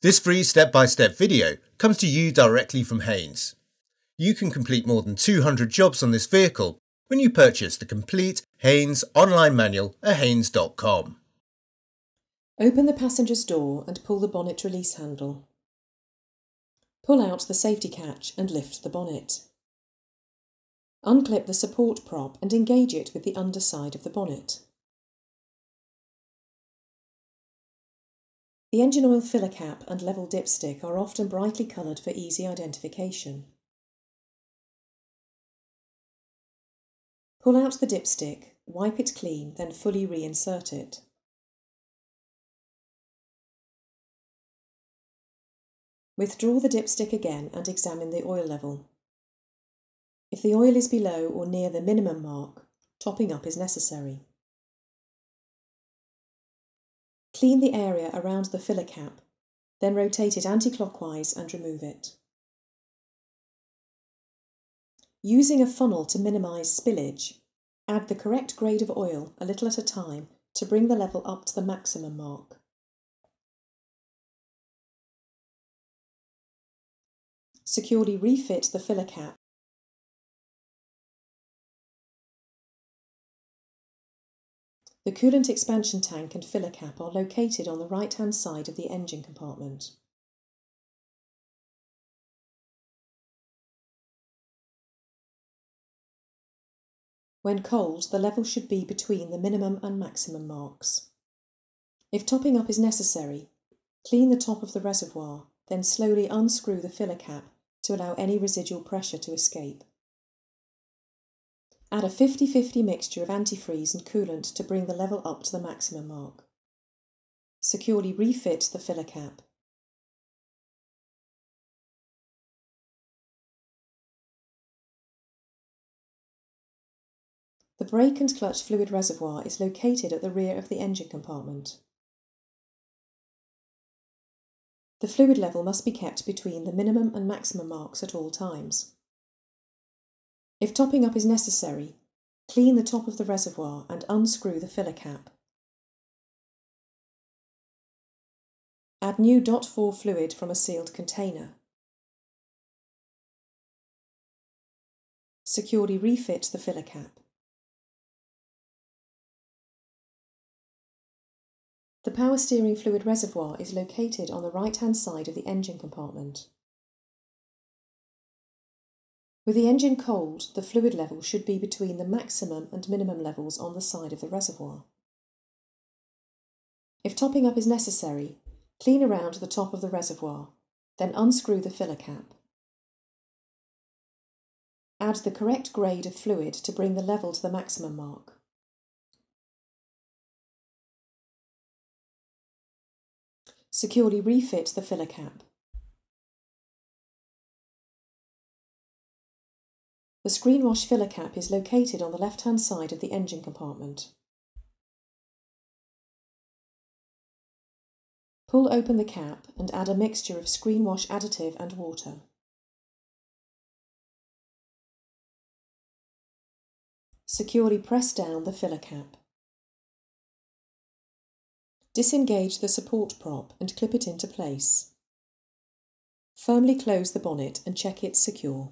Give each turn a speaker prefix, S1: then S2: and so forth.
S1: This free step-by-step video comes to you directly from Haynes. You can complete more than 200 jobs on this vehicle when you purchase the complete Haynes online manual at haynes.com.
S2: Open the passenger's door and pull the bonnet release handle. Pull out the safety catch and lift the bonnet. Unclip the support prop and engage it with the underside of the bonnet. The engine oil filler cap and level dipstick are often brightly coloured for easy identification. Pull out the dipstick, wipe it clean, then fully reinsert it. Withdraw the dipstick again and examine the oil level. If the oil is below or near the minimum mark, topping up is necessary. Clean the area around the filler cap, then rotate it anti-clockwise and remove it. Using a funnel to minimise spillage, add the correct grade of oil a little at a time to bring the level up to the maximum mark. Securely refit the filler cap. The coolant expansion tank and filler cap are located on the right-hand side of the engine compartment. When cold, the level should be between the minimum and maximum marks. If topping up is necessary, clean the top of the reservoir, then slowly unscrew the filler cap to allow any residual pressure to escape. Add a 50-50 mixture of antifreeze and coolant to bring the level up to the maximum mark. Securely refit the filler cap. The brake and clutch fluid reservoir is located at the rear of the engine compartment. The fluid level must be kept between the minimum and maximum marks at all times. If topping up is necessary, clean the top of the reservoir and unscrew the filler cap. Add new DuratecFord fluid from a sealed container. Securely refit the filler cap. The power steering fluid reservoir is located on the right-hand side of the engine compartment. With the engine cold, the fluid level should be between the maximum and minimum levels on the side of the reservoir. If topping up is necessary, clean around the top of the reservoir, then unscrew the filler cap. Add the correct grade of fluid to bring the level to the maximum mark. Securely refit the filler cap. The Screenwash filler cap is located on the left-hand side of the engine compartment. Pull open the cap and add a mixture of Screenwash additive and water. Securely press down the filler cap. Disengage the support prop and clip it into place. Firmly close the bonnet and check it's secure.